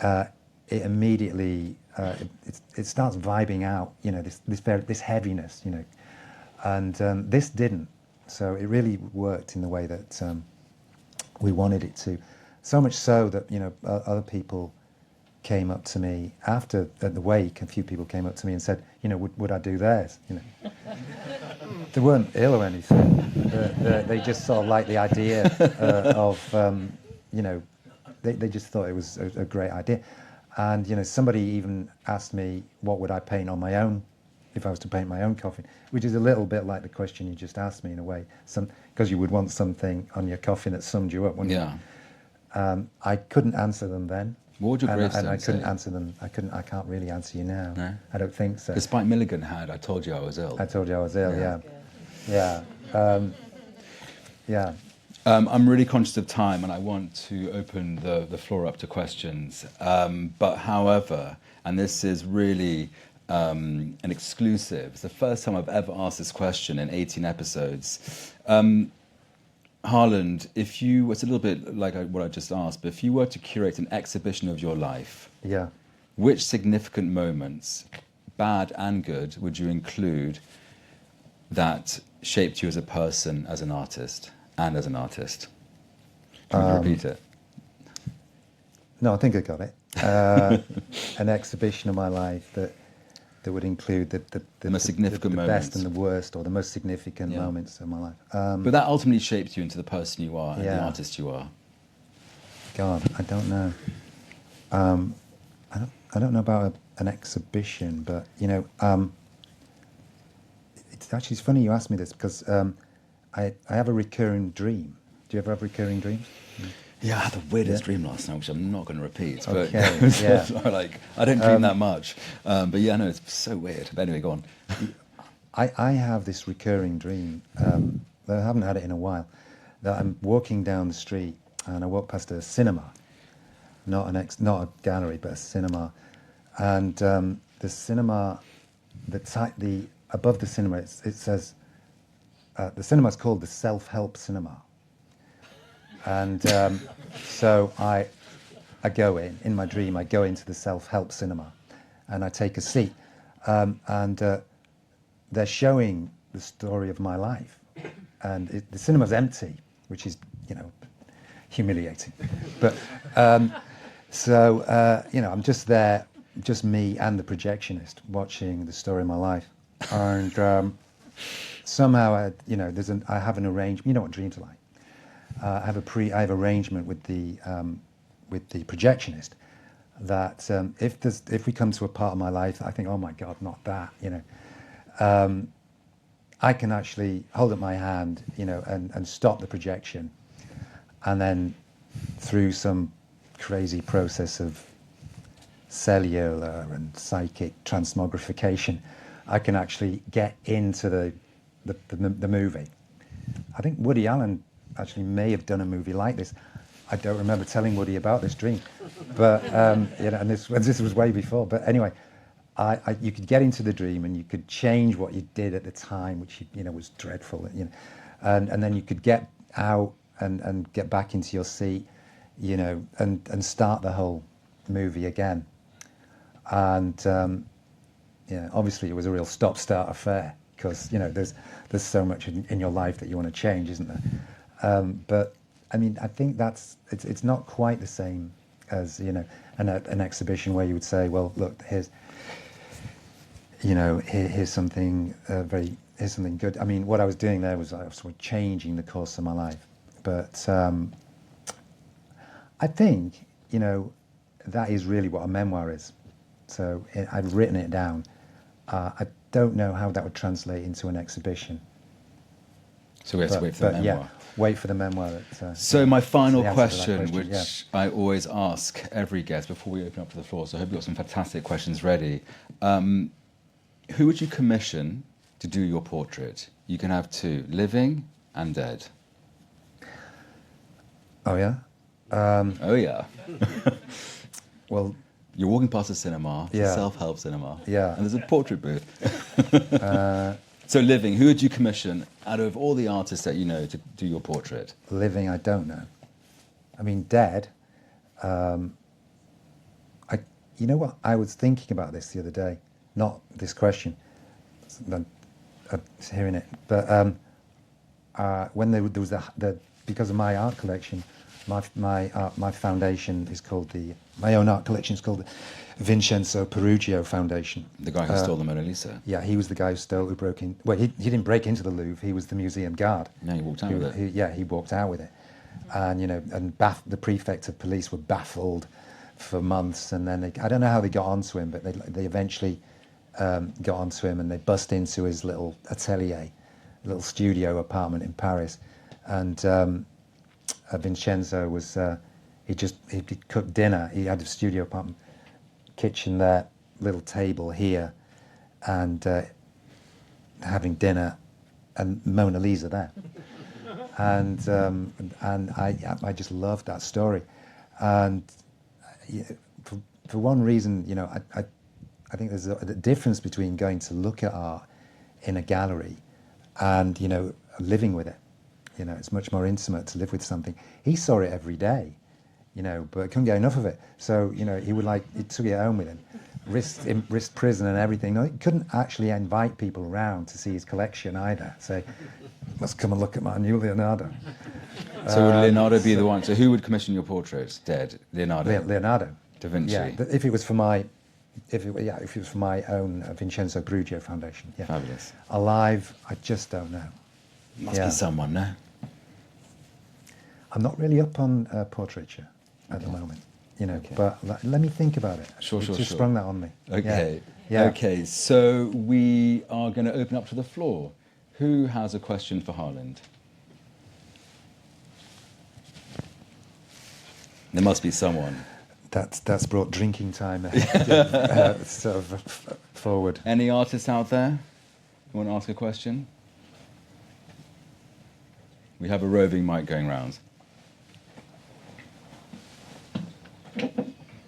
it immediately it starts vibing out, you know, this heaviness, you know, and this didn't. So it really worked in the way that we wanted it to. So much so that, you know, other people came up to me after at the wake. A few people came up to me and said, you know, would I do theirs? You know, they weren't ill or anything. They just sort of liked the idea of, you know, they just thought it was a great idea. And, you know, somebody even asked me, what would I paint on my own, if I was to paint my own coffin, which is a little bit like the question you just asked me in a way, because you would want something on your coffin that summed you up, wouldn't you? Yeah. I couldn't answer them then. What would your gravestone and I couldn't say? answer them. I can't really answer you now. No? I don't think so. Despite Milligan had, I told you I was ill. I told you I was ill, yeah. Yeah. Yeah. I'm really conscious of time and I want to open the floor up to questions. But however, and this is really an exclusive, it's the first time I've ever asked this question in 18 episodes. Harland, if you, it's a little bit like what I just asked, but if you were to curate an exhibition of your life, Yeah. which significant moments, bad and good, would you include that shaped you as a person, as an artist, and as an artist? Do you want to repeat it? No, I think I got it. An exhibition of my life that would include the most significant the moments. best and the worst, or the most significant moments of my life. But that ultimately shaped you into the person you are and the artist you are. God, I don't know. I don't know about an exhibition, but you know, it's actually funny you asked me this because I have a recurring dream. Do you ever have recurring dreams? Yeah, I had the weirdest dream last night, which I'm not going to repeat. But Okay, like, I don't dream that much. But yeah, no, it's so weird. But anyway, go on. I have this recurring dream that I haven't had it in a while. That I'm walking down the street and I walk past a cinema, not a gallery, but a cinema, and the cinema, the above the cinema, it says the cinema is called the Self-Help Cinema. And so I go in my dream, I go into the Self-Help Cinema and I take a seat. And they're showing the story of my life. And the cinema's empty, which is, you know, humiliating. But so, you know, I'm just there, just me and the projectionist watching the story of my life. And somehow, you know, I have an arrangement. You know what dreams are like. I have arrangement with the projectionist that if we come to a part of my life, I think, oh my God, not that, you know, I can actually hold up my hand, you know, and stop the projection, and then through some crazy process of cellular and psychic transmogrification, I can actually get into the movie. I think Woody Allen actually may have done a movie like this. I don't remember telling Woody about this dream, but you know, and this was way before. But anyway, you could get into the dream and you could change what you did at the time, which you know was dreadful. You know, and then you could get out and get back into your seat, you know, and start the whole movie again. And yeah, obviously it was a real stop-start affair because you know there's so much in your life that you want to change, isn't there? But I mean, I think it's not quite the same as you know an exhibition where you would say, well, look, here's something here's something good. I mean, what I was doing there was I was sort of changing the course of my life. But I think you know that is really what a memoir is. So I've written it down. I don't know how that would translate into an exhibition. So we have to wait for the memoir. Yeah, wait for the memoir. So my final the question, question, which I always ask every guest before we open up to the floor, so I hope you've got some fantastic questions ready. Who would you commission to do your portrait? You can have two, living and dead. Oh, yeah? Oh, yeah. Well... You're walking past a cinema, it's Yeah. a self-help cinema, Yeah. and there's a portrait booth. So living, who would you commission out of all the artists that you know to do your portrait? Living, I don't know. I mean, dead, you know what, I was thinking about this the other day, not this question, I was hearing it, but when there was because of my art collection, my foundation is called my own art collection is called the Vincenzo Perugio Foundation. The guy who stole the Mona Lisa? Yeah, he was the guy who broke in. Well, he didn't break into the Louvre. He was the museum guard. Yeah, he walked out with it. Yeah, he walked out with it, and you know, and the prefect of police were baffled for months, and then I don't know how they got onto him, but they eventually got onto him, and they bust into his little atelier, little studio apartment in Paris, and Vincenzo was he cooked dinner. He had a studio apartment, kitchen there, little table here, and having dinner, and Mona Lisa there, and I just loved that story, and for one reason, you know, I think there's a difference between going to look at art in a gallery and you know living with it. You know, it's much more intimate to live with something. He saw it every day, you know, but couldn't get enough of it. So, you know, he took it home with him, risked prison and everything. No, he couldn't actually invite people around to see his collection either. Say, must come and look at my new Leonardo. So would Leonardo be the one? So who would commission your portraits? Dead, Leonardo. Leonardo. Da Vinci. Yeah, if it was for my own Vincenzo Perugio Foundation. Yeah. Fabulous. Alive, I just don't know. Must be someone, no? I'm not really up on portraiture at the moment, you know, but let me think about it. Sure. Just sprung that on me. Okay. Yeah. Okay, so we are going to open up to the floor. Who has a question for Harland? There must be someone. That's brought drinking time sort of forward. Any artists out there who want to ask a question? We have a roving mic going round.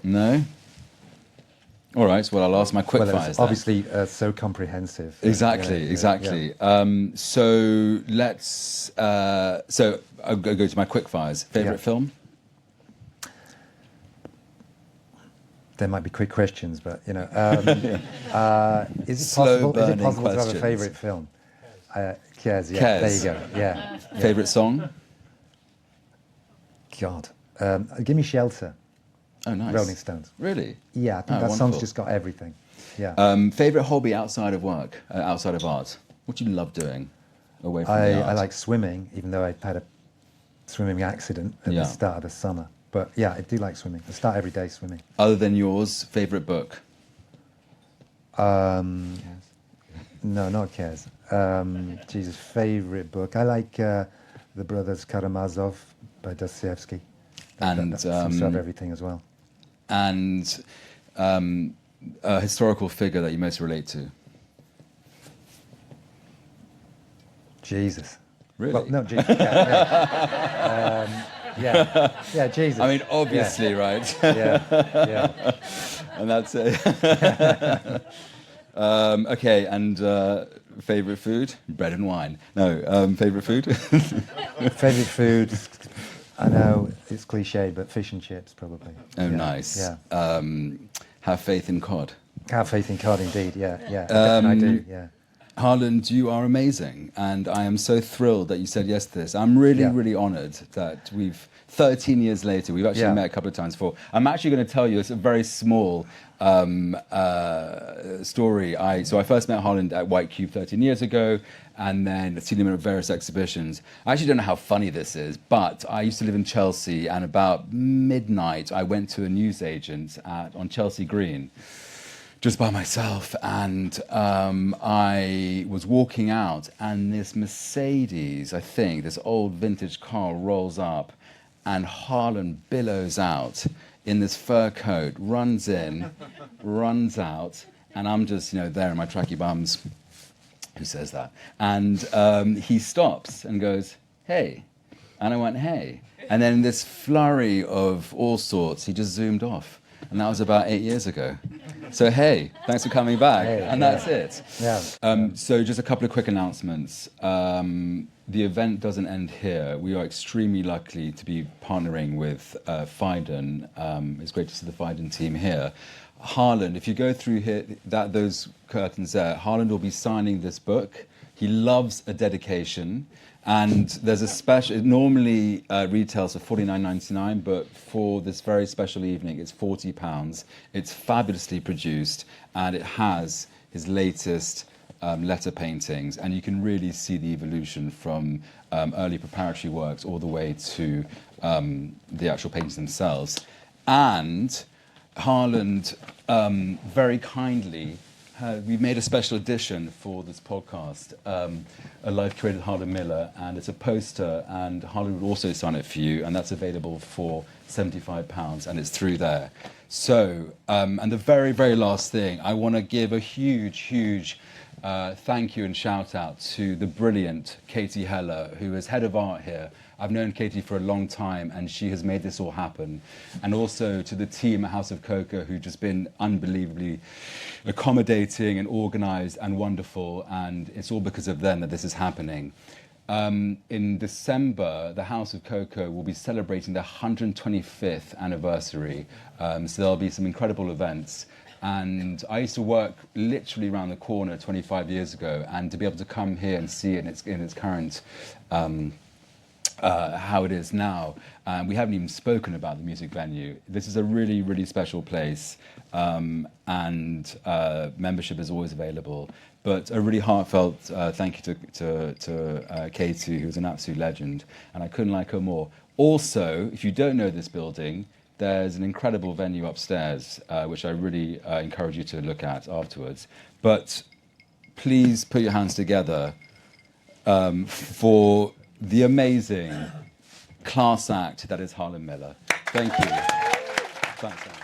No? All right, well, I'll ask my quick fires. Obviously, so comprehensive. Exactly. So let's. So I'll go to my quick fires. Favorite film? There might be quick questions, but you know, is it Slow possible to have questions. a favourite film? Cares. Yeah. Cares. There you go. Yeah. Favorite song? God, give me Shelter. Oh, nice. Rolling Stones. Really? Yeah, I think that wonderful. song's just got everything. Yeah. Favorite hobby outside of work, outside of art? What do you love doing away from the art? I like swimming, even though I had a swimming accident at the start of the summer. But yeah, I do like swimming. I start every day swimming. Other than yours, favorite book? No, not Cares. Jesus, favorite book. I like The Brothers Karamazov by Dostoevsky. And that seems to have everything as well. And a historical figure that you most relate to. Jesus. Really? Well, no, Jesus. Yeah, Jesus. I mean, obviously, right? Yeah. And that's it. Okay, and favorite food? Bread and wine. No, favorite food? Favorite food? I know it's cliched, but fish and chips probably. Oh, Yeah, nice. Yeah. Have faith in cod. Have faith in cod, indeed. Yeah. I do. Yeah. Harland, you are amazing, and I am so thrilled that you said yes to this. I'm really, Yeah. really honoured that 13 years later, we've actually met a couple of times before. I'm actually going to tell you, it's a very small story. So I first met Harland at White Cube 13 years ago, and then seen him at various exhibitions. I actually don't know how funny this is, but I used to live in Chelsea, and about midnight, I went to a newsagent on Chelsea Green, just by myself, and I was walking out, and this Mercedes, I think, this old vintage car rolls up, and Harland billows out in this fur coat, runs in, runs out, and I'm just, there in my tracky bums. Who says that? And he stops and goes, "Hey," and I went, "Hey," and then in this flurry of all sorts, he just zoomed off, and that was about 8 years ago. So hey, thanks for coming back, and that's it. Yeah. So just a couple of quick announcements. The event doesn't end here. We are extremely lucky to be partnering with Phaidon. It's great to see the Phaidon team here. Harland, if you go through here, those curtains there, Harland will be signing this book. He loves a dedication. And there's a special, it normally retails for $49.99, but for this very special evening, it's £40. It's fabulously produced, and it has his latest letter paintings, and you can really see the evolution from early preparatory works all the way to the actual paintings themselves. And Harland very kindly, we made a special edition for this podcast, a Life Curated Harland Miller, and it's a poster, and Harland would also sign it for you, and that's available for £75, and it's through there. So, and the very, very last thing, I want to give a huge thank you and shout out to the brilliant Katie Heller, who is head of art here. I've known Katie for a long time, and she has made this all happen. And also to the team at House of Koko, who've just been unbelievably accommodating and organised and wonderful, and it's all because of them that this is happening. In December, the House of Koko will be celebrating their 125th anniversary, so there'll be some incredible events. And I used to work literally around the corner 25 years ago, and to be able to come here and see it in its current how it is now. We haven't even spoken about the music venue. This is a really, really special place, and membership is always available. But a really heartfelt thank you to Katie, who's an absolute legend, and I couldn't like her more. Also, if you don't know this building, there's an incredible venue upstairs, which I really encourage you to look at afterwards. But please put your hands together for the amazing class act that is Harland Miller. Thank you. Thanks, Anne.